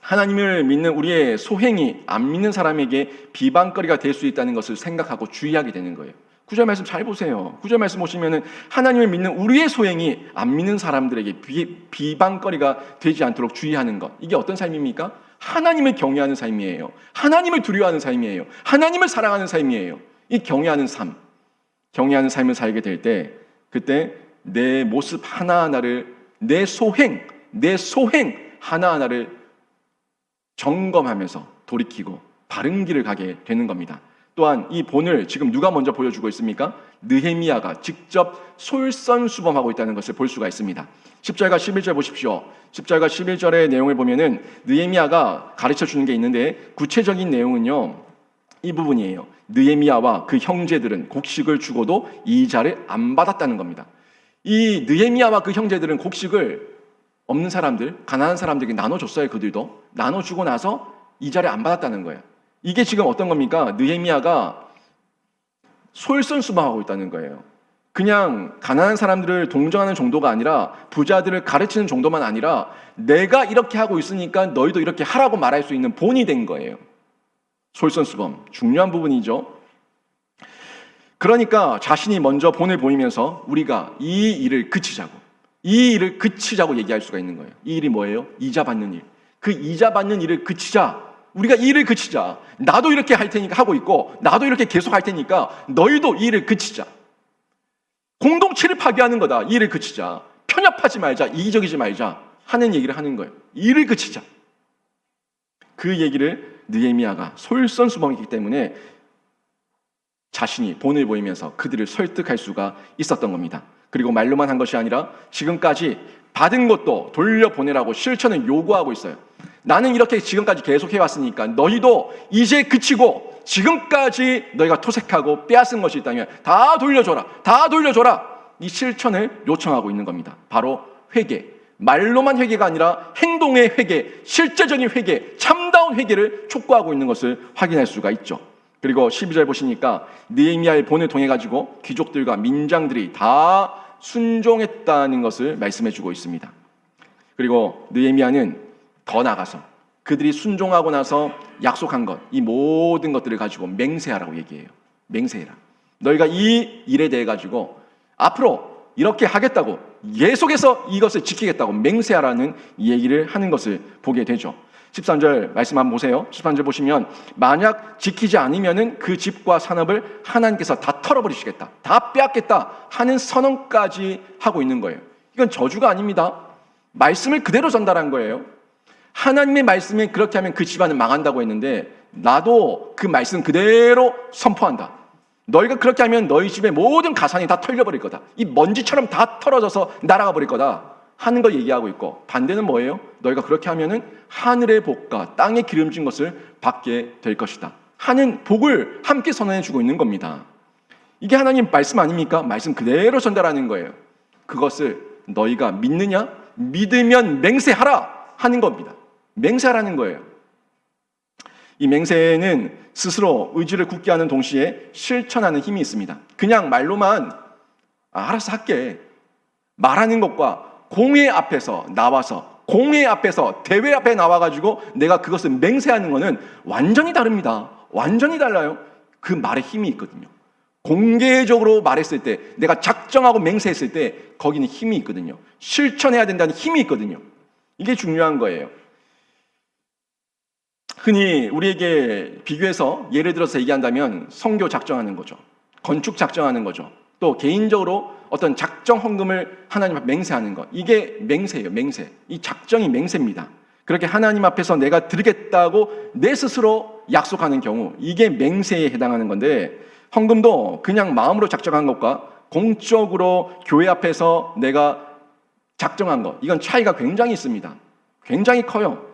하나님을 믿는 우리의 소행이 안 믿는 사람에게 비방거리가 될 수 있다는 것을 생각하고 주의하게 되는 거예요. 9절 말씀 잘 보세요. 9절 말씀 보시면은 하나님을 믿는 우리의 소행이 안 믿는 사람들에게 비방거리가 되지 않도록 주의하는 것. 이게 어떤 삶입니까? 하나님을 경외하는 삶이에요. 하나님을 두려워하는 삶이에요. 하나님을 사랑하는 삶이에요. 이 경외하는 삶을 살게 될 때, 그때 내 모습 하나하나를, 내 소행 하나하나를 점검하면서 돌이키고 바른 길을 가게 되는 겁니다. 또한 이 본을 지금 누가 먼저 보여주고 있습니까? 느헤미야가 직접 솔선수범하고 있다는 것을 볼 수가 있습니다. 10절과 11절 보십시오. 10절과 11절의 내용을 보면은 느헤미야가 가르쳐 주는 게 있는데, 구체적인 내용은요, 이 부분이에요. 느헤미야와 그 형제들은 곡식을 주고도 이자를 안 받았다는 겁니다. 이 느헤미야와 그 형제들은 곡식을 없는 사람들, 가난한 사람들에게 나눠줬어요. 그들도 나눠주고 나서 이자를 안 받았다는 거예요. 이게 지금 어떤 겁니까? 느헤미야가 솔선수범하고 있다는 거예요. 그냥 가난한 사람들을 동정하는 정도가 아니라, 부자들을 가르치는 정도만 아니라, 내가 이렇게 하고 있으니까 너희도 이렇게 하라고 말할 수 있는 본이 된 거예요. 솔선수범, 중요한 부분이죠. 그러니까 자신이 먼저 본을 보이면서 우리가 이 일을 그치자고 얘기할 수가 있는 거예요. 이 일이 뭐예요? 이자 받는 일. 그 이자 받는 일을 그치자. 우리가 이 일을 그치자. 나도 이렇게 할 테니까 하고 있고, 나도 이렇게 계속 할 테니까 너희도 이 일을 그치자. 공동체를 파괴하는 거다. 이 일을 그치자. 편협하지 말자. 이기적이지 말자 하는 얘기를 하는 거예요. 이 일을 그치자. 그 얘기를 느헤미야가 솔선수범이기 때문에 자신이 본을 보이면서 그들을 설득할 수가 있었던 겁니다. 그리고 말로만 한 것이 아니라 지금까지 받은 것도 돌려보내라고 실천을 요구하고 있어요. 나는 이렇게 지금까지 계속 해왔으니까 너희도 이제 그치고, 지금까지 너희가 토색하고 빼앗은 것이 있다면 다 돌려줘라. 이 실천을 요청하고 있는 겁니다. 바로 회개. 말로만 회개가 아니라 행동의 회개, 실제적인 회개, 참다운 회개를 촉구하고 있는 것을 확인할 수가 있죠. 그리고 12절 보시니까 느헤미야의 본을 통해 가지고 귀족들과 민장들이 다 순종했다는 것을 말씀해주고 있습니다. 그리고 느헤미야는 더 나가서 그들이 순종하고 나서 약속한 것, 이 모든 것들을 가지고 맹세하라고 얘기해요. 맹세해라. 너희가 이 일에 대해 가지고 앞으로 이렇게 하겠다고, 계속해서 이것을 지키겠다고 맹세하라는 얘기를 하는 것을 보게 되죠. 13절 말씀 한번 보세요. 13절 보시면, 만약 지키지 않으면은 그 집과 산업을 하나님께서 다 털어버리시겠다, 다 빼앗겠다 하는 선언까지 하고 있는 거예요. 이건 저주가 아닙니다. 말씀을 그대로 전달한 거예요. 하나님의 말씀에 그렇게 하면 그 집안은 망한다고 했는데, 나도 그 말씀 그대로 선포한다. 너희가 그렇게 하면 너희 집의 모든 가산이 다 털려버릴 거다. 이 먼지처럼 다 털어져서 날아가 버릴 거다 하는 걸 얘기하고 있고, 반대는 뭐예요? 너희가 그렇게 하면은 하늘의 복과 땅의 기름진 것을 받게 될 것이다 하는 복을 함께 선언해 주고 있는 겁니다. 이게 하나님 말씀 아닙니까? 말씀 그대로 전달하는 거예요. 그것을 너희가 믿느냐? 믿으면 맹세하라 하는 겁니다. 맹세하라는 거예요. 이 맹세는 스스로 의지를 굳게 하는 동시에 실천하는 힘이 있습니다. 그냥 말로만 알아서 할게 말하는 것과 공회 앞에서 나와서 공회 앞에서 대회 앞에 나와가지고 내가 그것을 맹세하는 것은 완전히 다릅니다. 완전히 달라요. 그 말에 힘이 있거든요. 공개적으로 말했을 때, 내가 작정하고 맹세했을 때 거기는 힘이 있거든요. 실천해야 된다는 힘이 있거든요. 이게 중요한 거예요. 흔히 우리에게 비교해서 예를 들어서 얘기한다면 선교 작정하는 거죠. 건축 작정하는 거죠. 또 개인적으로 어떤 작정 헌금을 하나님 앞에 맹세하는 것. 이게 맹세예요. 맹세. 이 작정이 맹세입니다. 그렇게 하나님 앞에서 내가 드리겠다고 내 스스로 약속하는 경우, 이게 맹세에 해당하는 건데, 헌금도 그냥 마음으로 작정한 것과 공적으로 교회 앞에서 내가 작정한 것, 이건 차이가 굉장히 있습니다. 굉장히 커요.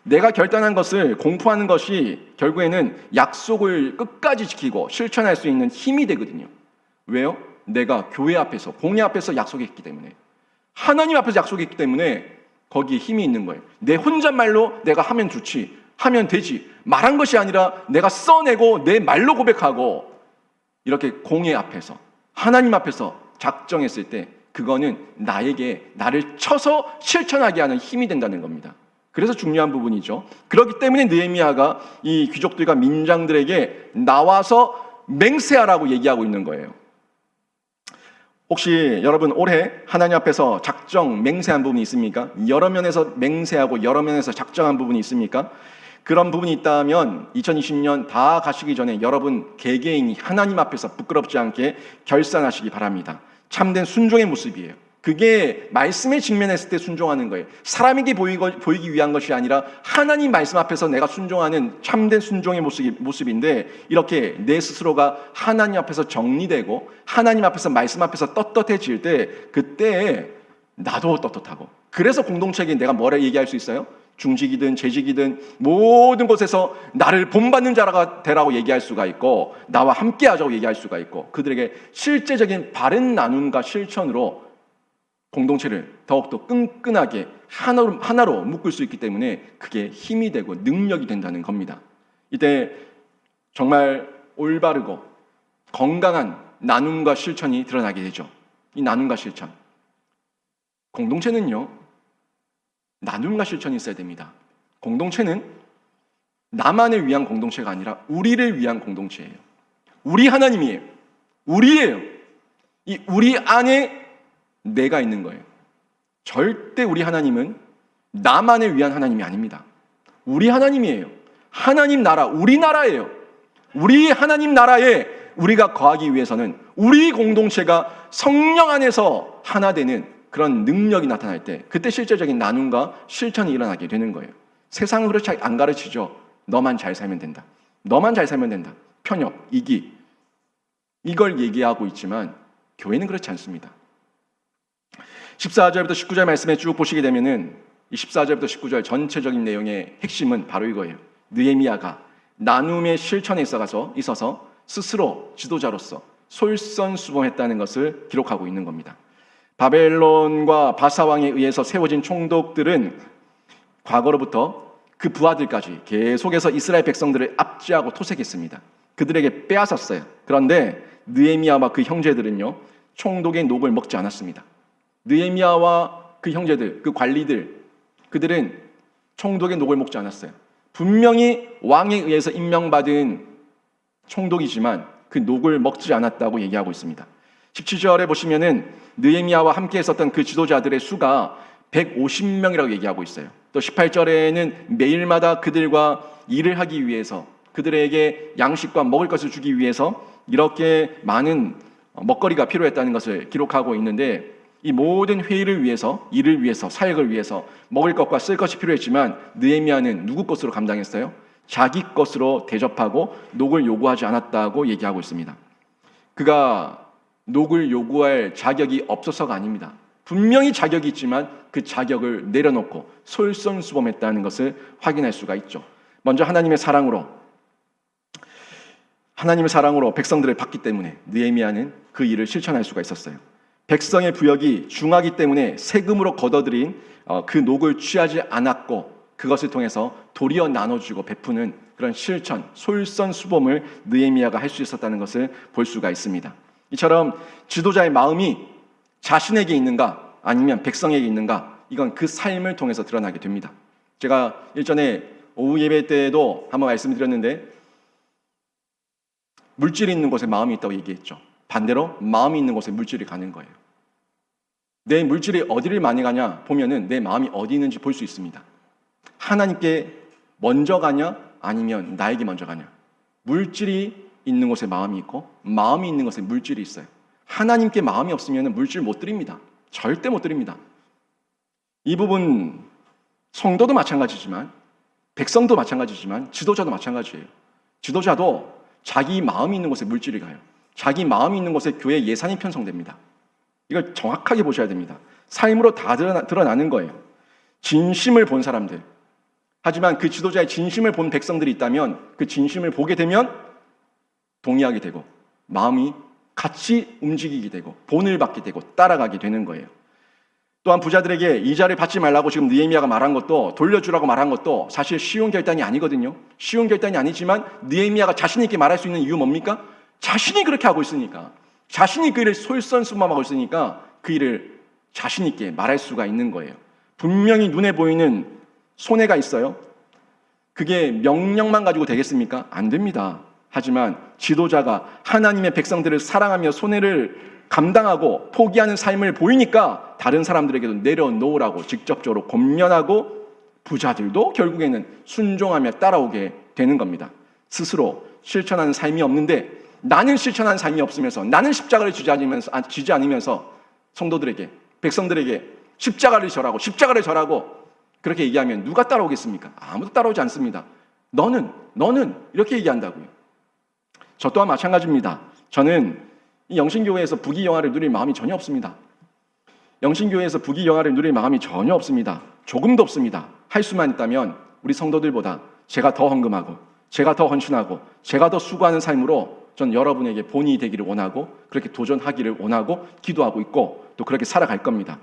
내가 결단한 것을 공포하는 것이 결국에는 약속을 끝까지 지키고 실천할 수 있는 힘이 되거든요. 왜요? 내가 교회 앞에서, 공회 앞에서 약속했기 때문에, 하나님 앞에서 약속했기 때문에 거기에 힘이 있는 거예요. 내 혼잣말로 내가 하면 좋지, 하면 되지, 말한 것이 아니라 내가 써내고 내 말로 고백하고 이렇게 공회 앞에서, 하나님 앞에서 작정했을 때 그거는 나에게 나를 쳐서 실천하게 하는 힘이 된다는 겁니다. 그래서 중요한 부분이죠. 그렇기 때문에 느헤미야가 이 귀족들과 민장들에게 나와서 맹세하라고 얘기하고 있는 거예요. 혹시 여러분 올해 하나님 앞에서 작정, 맹세한 부분이 있습니까? 여러 면에서 맹세하고 여러 면에서 작정한 부분이 있습니까? 그런 부분이 있다면 2020년 다 가시기 전에 여러분 개개인이 하나님 앞에서 부끄럽지 않게 결산하시기 바랍니다. 참된 순종의 모습이에요. 그게 말씀에 직면했을 때 순종하는 거예요. 사람에게 보이기 위한 것이 아니라 하나님 말씀 앞에서 내가 순종하는 참된 순종의 모습인데, 이렇게 내 스스로가 하나님 앞에서 정리되고 하나님 앞에서 말씀 앞에서 떳떳해질 때, 그때 나도 떳떳하고, 그래서 공동체에게 내가 뭐라 얘기할 수 있어요? 중직이든 재직이든 모든 곳에서 나를 본받는 자가 되라고 얘기할 수가 있고, 나와 함께 하자고 얘기할 수가 있고, 그들에게 실제적인 바른 나눔과 실천으로 공동체를 더욱더 끈끈하게 하나로 묶을 수 있기 때문에 그게 힘이 되고 능력이 된다는 겁니다. 이때 정말 올바르고 건강한 나눔과 실천이 드러나게 되죠. 이 나눔과 실천. 공동체는요, 나눔과 실천이 있어야 됩니다. 공동체는 나만을 위한 공동체가 아니라 우리를 위한 공동체예요. 우리 하나님이에요. 우리예요. 이 우리 안에 내가 있는 거예요. 절대 우리 하나님은 나만을 위한 하나님이 아닙니다. 우리 하나님이에요. 하나님 나라, 우리 나라예요. 우리 하나님 나라에 우리가 거하기 위해서는 우리 공동체가 성령 안에서 하나 되는 그런 능력이 나타날 때, 그때 실제적인 나눔과 실천이 일어나게 되는 거예요. 세상은 그렇지 안 가르치죠. 너만 잘 살면 된다. 너만 잘 살면 된다. 편협, 이기, 이걸 얘기하고 있지만 교회는 그렇지 않습니다. 14절부터 19절 말씀에 쭉 보시게 되면은 이 14절부터 19절 전체적인 내용의 핵심은 바로 이거예요. 느헤미야가 나눔의 실천에 있어서 스스로 지도자로서 솔선수범했다는 것을 기록하고 있는 겁니다. 바벨론과 바사왕에 의해서 세워진 총독들은 과거로부터 그 부하들까지 계속해서 이스라엘 백성들을 압제하고 토색했습니다. 그들에게 빼앗았어요. 그런데 느헤미야와 그 형제들은요, 총독의 녹을 먹지 않았습니다. 느헤미야와 그 형제들, 그 관리들, 그들은 총독의 녹을 먹지 않았어요. 분명히 왕에 의해서 임명받은 총독이지만 그 녹을 먹지 않았다고 얘기하고 있습니다. 17절에 보시면은 느헤미야와 함께 했었던 그 지도자들의 수가 150명이라고 얘기하고 있어요. 또 18절에는 매일마다 그들과 일을 하기 위해서, 그들에게 양식과 먹을 것을 주기 위해서 이렇게 많은 먹거리가 필요했다는 것을 기록하고 있는데, 이 모든 회의를 위해서, 일을 위해서, 사역을 위해서 먹을 것과 쓸 것이 필요했지만 느헤미야는 누구 것으로 감당했어요? 자기 것으로 대접하고 녹을 요구하지 않았다고 얘기하고 있습니다. 그가 녹을 요구할 자격이 없어서가 아닙니다. 분명히 자격이 있지만 그 자격을 내려놓고 솔선수범했다는 것을 확인할 수가 있죠. 먼저 하나님의 사랑으로 하나님의 사랑으로 백성들을 받기 때문에 느헤미야는 그 일을 실천할 수가 있었어요. 백성의 부역이 중하기 때문에 세금으로 걷어들인 그 녹을 취하지 않았고 그것을 통해서 도리어 나눠주고 베푸는 그런 실천, 솔선수범을 느헤미야가 할 수 있었다는 것을 볼 수가 있습니다. 이처럼 지도자의 마음이 자신에게 있는가 아니면 백성에게 있는가, 이건 그 삶을 통해서 드러나게 됩니다. 제가 일전에 오후 예배 때에도 한번 말씀드렸는데 물질이 있는 곳에 마음이 있다고 얘기했죠. 반대로 마음이 있는 곳에 물질이 가는 거예요. 내 물질이 어디를 많이 가냐 보면은 내 마음이 어디 있는지 볼 수 있습니다. 하나님께 먼저 가냐 아니면 나에게 먼저 가냐. 물질이 있는 곳에 마음이 있고 마음이 있는 곳에 물질이 있어요. 하나님께 마음이 없으면 물질 못 드립니다. 절대 못 드립니다. 이 부분 성도도 마찬가지지만 백성도 마찬가지지만 지도자도 마찬가지예요. 지도자도 자기 마음이 있는 곳에 물질이 가요. 자기 마음이 있는 곳에 교회 예산이 편성됩니다. 이걸 정확하게 보셔야 됩니다. 삶으로 다 드러나는 거예요. 진심을 본 사람들. 하지만 그 지도자의 진심을 본 백성들이 있다면 그 진심을 보게 되면 동의하게 되고 마음이 같이 움직이게 되고 본을 받게 되고 따라가게 되는 거예요. 또한 부자들에게 이자를 받지 말라고 지금 느헤미야가 말한 것도, 돌려주라고 말한 것도 사실 쉬운 결단이 아니거든요. 쉬운 결단이 아니지만 느헤미야가 자신 있게 말할 수 있는 이유 뭡니까? 자신이 그렇게 하고 있으니까, 자신이 그 일을 솔선수범하고 있으니까 그 일을 자신 있게 말할 수가 있는 거예요. 분명히 눈에 보이는 손해가 있어요. 그게 명령만 가지고 되겠습니까? 안 됩니다. 하지만 지도자가 하나님의 백성들을 사랑하며 손해를 감당하고 포기하는 삶을 보이니까 다른 사람들에게도 내려놓으라고 직접적으로 권면하고 부자들도 결국에는 순종하며 따라오게 되는 겁니다. 스스로 실천하는 삶이 없는데 나는 실천하는 삶이 없으면서 나는 십자가를 지지 않으면서 성도들에게, 백성들에게 십자가를 절하고 그렇게 얘기하면 누가 따라오겠습니까? 아무도 따라오지 않습니다. 너는 이렇게 얘기한다고요. 저 또한 마찬가지입니다. 저는 이 영신교회에서 부귀영화를 누릴 마음이 전혀 없습니다. 영신교회에서 부귀영화를 누릴 마음이 전혀 없습니다. 조금도 없습니다. 할 수만 있다면 우리 성도들보다 제가 더 헌금하고 제가 더 헌신하고 제가 더 수고하는 삶으로 전 여러분에게 본이 되기를 원하고 그렇게 도전하기를 원하고 기도하고 있고 또 그렇게 살아갈 겁니다.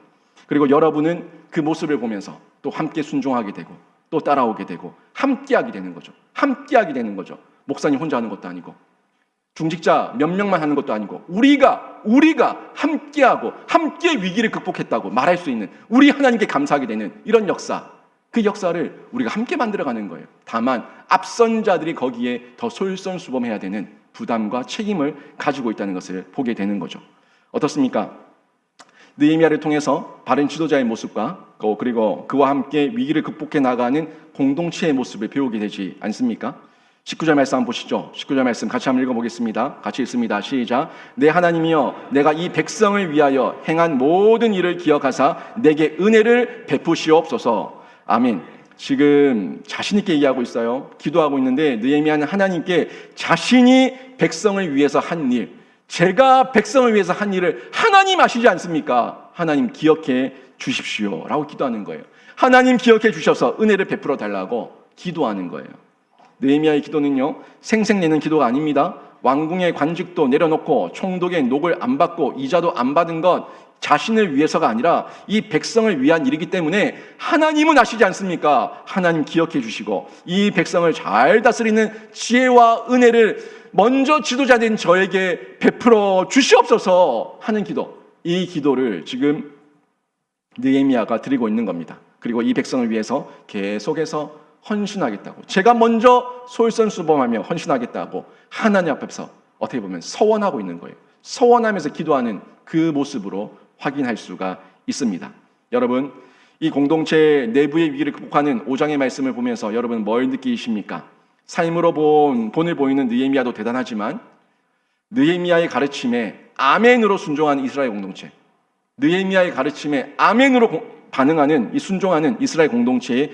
그리고 여러분은 그 모습을 보면서 또 함께 순종하게 되고 또 따라오게 되고 함께하게 되는 거죠. 함께하게 되는 거죠. 목사님 혼자 하는 것도 아니고 중직자 몇 명만 하는 것도 아니고 우리가 함께하고 함께 위기를 극복했다고 말할 수 있는, 우리 하나님께 감사하게 되는 이런 역사, 그 역사를 우리가 함께 만들어가는 거예요. 다만 앞선 자들이 거기에 더 솔선수범해야 되는 부담과 책임을 가지고 있다는 것을 보게 되는 거죠. 어떻습니까? 느헤미야를 통해서 바른 지도자의 모습과 그리고 그와 함께 위기를 극복해 나가는 공동체의 모습을 배우게 되지 않습니까? 19절 말씀 한번 보시죠. 19절 말씀 같이 한번 읽어보겠습니다. 같이 읽습니다. 시작. 내 하나님이여, 내가 이 백성을 위하여 행한 모든 일을 기억하사 내게 은혜를 베푸시옵소서. 아멘. 지금 자신 있게 얘기하고 있어요. 기도하고 있는데 느헤미야는 하나님께 자신이 백성을 위해서 한 일, 제가 백성을 위해서 한 일을 하나님 아시지 않습니까? 하나님 기억해 주십시오 라고 기도하는 거예요. 하나님 기억해 주셔서 은혜를 베풀어 달라고 기도하는 거예요. 느헤미야의 기도는요, 생색내는 기도가 아닙니다. 왕궁의 관직도 내려놓고 총독의 녹을 안 받고 이자도 안 받은 것 자신을 위해서가 아니라 이 백성을 위한 일이기 때문에 하나님은 아시지 않습니까? 하나님 기억해 주시고 이 백성을 잘 다스리는 지혜와 은혜를 먼저 지도자된 저에게 베풀어 주시옵소서 하는 기도, 이 기도를 지금 느헤미야가 드리고 있는 겁니다. 그리고 이 백성을 위해서 계속해서 헌신하겠다고, 제가 먼저 솔선수범하며 헌신하겠다고 하나님 앞에서 어떻게 보면 서원하고 있는 거예요. 서원하면서 기도하는 그 모습으로 확인할 수가 있습니다. 여러분, 이 공동체 내부의 위기를 극복하는 5장의 말씀을 보면서 여러분 뭘 느끼십니까? 삶으로 본을 보이는 느헤미야도 대단하지만 느헤미야의 가르침에 아멘으로 순종한 이스라엘 공동체, 느헤미야의 가르침에 아멘으로 반응하는, 이 순종하는 이스라엘 공동체의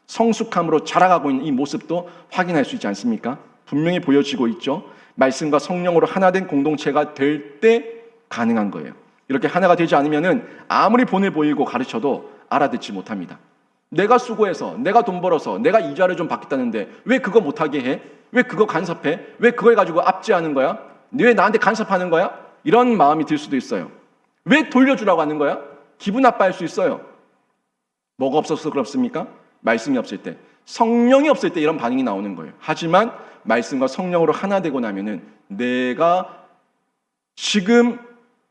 성숙함으로 자라가고 있는 이 모습도 확인할 수 있지 않습니까? 분명히 보여지고 있죠. 말씀과 성령으로 하나 된 공동체가 될 때 가능한 거예요. 이렇게 하나가 되지 않으면은 아무리 본을 보이고 가르쳐도 알아듣지 못합니다. 내가 수고해서, 내가 돈 벌어서, 내가 이자를 좀 받겠다는데 왜 그거 못하게 해? 왜 그거 간섭해? 왜 그걸 가지고 압제하는 거야? 왜 나한테 간섭하는 거야? 이런 마음이 들 수도 있어요. 왜 돌려주라고 하는 거야? 기분 나빠할 수 있어요. 뭐가 없어서 그렇습니까? 말씀이 없을 때, 성령이 없을 때 이런 반응이 나오는 거예요. 하지만 말씀과 성령으로 하나 되고 나면은 내가 지금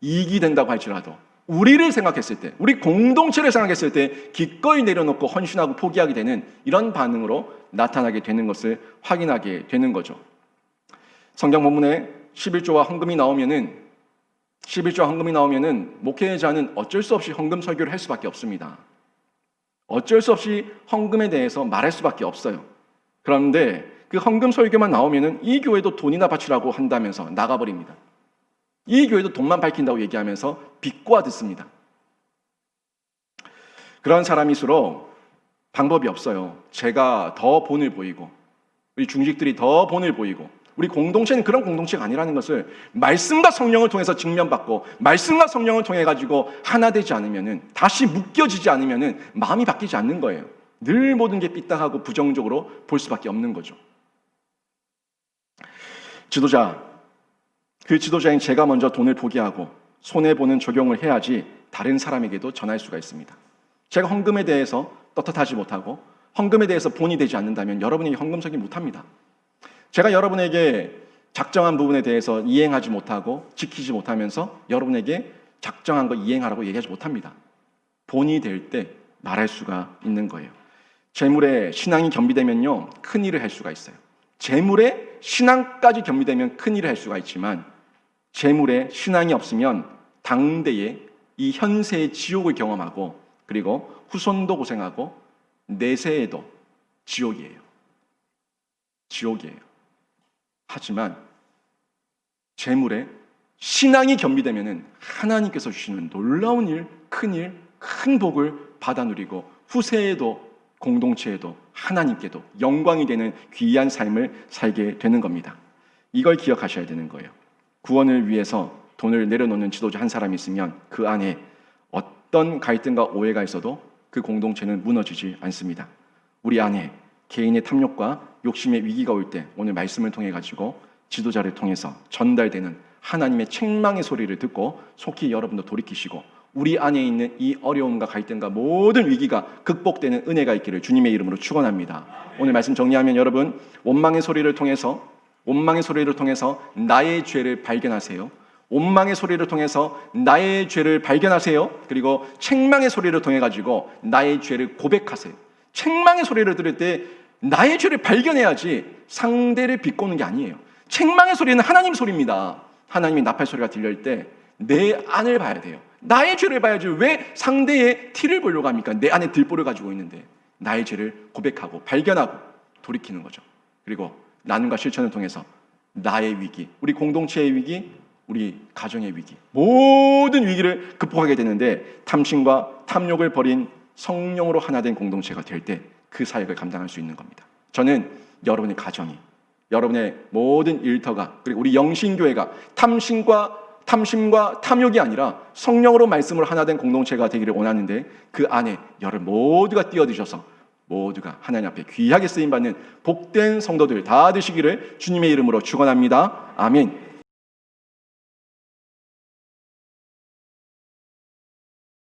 이익이 된다고 할지라도 우리를 생각했을 때, 우리 공동체를 생각했을 때 기꺼이 내려놓고 헌신하고 포기하게 되는 이런 반응으로 나타나게 되는 것을 확인하게 되는 거죠. 성경 본문에 11조와 헌금이 나오면은 목회자는 어쩔 수 없이 헌금 설교를 할 수밖에 없습니다. 어쩔 수 없이 헌금에 대해서 말할 수밖에 없어요. 그런데 그 헌금 설교만 나오면은 이 교회도 돈이나 바치라고 한다면서 나가버립니다. 이 교회도 돈만 밝힌다고 얘기하면서 비꼬아 듣습니다. 그런 사람일수록 방법이 없어요. 제가 더 본을 보이고 우리 중직들이 더 본을 보이고 우리 공동체는 그런 공동체가 아니라는 것을 말씀과 성령을 통해서 직면받고 말씀과 성령을 통해 가지고 하나 되지 않으면은, 다시 묶여지지 않으면은 마음이 바뀌지 않는 거예요. 늘 모든 게 삐딱하고 부정적으로 볼 수밖에 없는 거죠. 그 지도자인 제가 먼저 돈을 포기하고 손해보는 적용을 해야지 다른 사람에게도 전할 수가 있습니다. 제가 헌금에 대해서 떳떳하지 못하고 헌금에 대해서 본이 되지 않는다면 여러분에게 헌금 설교 못합니다. 제가 여러분에게 작정한 부분에 대해서 이행하지 못하고 지키지 못하면서 여러분에게 작정한 거 이행하라고 얘기하지 못합니다. 본이 될 때 말할 수가 있는 거예요. 재물에 신앙이 겸비되면요, 큰 일을 할 수가 있어요. 재물에 신앙까지 겸비되면 큰 일을 할 수가 있지만 재물에 신앙이 없으면 당대에 이 현세의 지옥을 경험하고 그리고 후손도 고생하고 내세에도 지옥이에요. 하지만 재물에 신앙이 겸비되면 하나님께서 주시는 놀라운 일, 큰 복을 받아 누리고 후세에도 공동체에도 하나님께도 영광이 되는 귀한 삶을 살게 되는 겁니다. 이걸 기억하셔야 되는 거예요. 구원을 위해서 돈을 내려놓는 지도자 한 사람이 있으면 그 안에 어떤 갈등과 오해가 있어도 그 공동체는 무너지지 않습니다. 우리 안에 개인의 탐욕과 욕심의 위기가 올 때 오늘 말씀을 통해 가지고 지도자를 통해서 전달되는 하나님의 책망의 소리를 듣고 속히 여러분도 돌이키시고 우리 안에 있는 이 어려움과 갈등과 모든 위기가 극복되는 은혜가 있기를 주님의 이름으로 축원합니다. 오늘 말씀 정리하면 여러분, 원망의 소리를 통해서 나의 죄를 발견하세요. 원망의 소리를 통해서 나의 죄를 발견하세요. 그리고 책망의 소리를 통해 가지고 나의 죄를 고백하세요. 책망의 소리를 들을 때 나의 죄를 발견해야지 상대를 비꼬는 게 아니에요. 책망의 소리는 하나님 소리입니다. 하나님의 나팔 소리가 들릴 때 내 안을 봐야 돼요. 나의 죄를 봐야지 왜 상대의 티를 보려고 합니까? 내 안에 들보를 가지고 있는데 나의 죄를 고백하고 발견하고 돌이키는 거죠. 그리고 나눔과 실천을 통해서 나의 위기, 우리 공동체의 위기, 우리 가정의 위기, 모든 위기를 극복하게 되는데 탐심과 탐욕을 버린 성령으로 하나 된 공동체가 될 때 그 사역을 감당할 수 있는 겁니다. 저는 여러분의 가정이, 여러분의 모든 일터가, 그리고 우리 영신교회가 탐심과 탐욕이 아니라 성령으로 말씀으로 하나 된 공동체가 되기를 원하는데 그 안에 여러분 모두가 뛰어드셔서 모두가 하나님 앞에 귀하게 쓰임받는 복된 성도들 다 되시기를 주님의 이름으로 축원합니다. 아멘.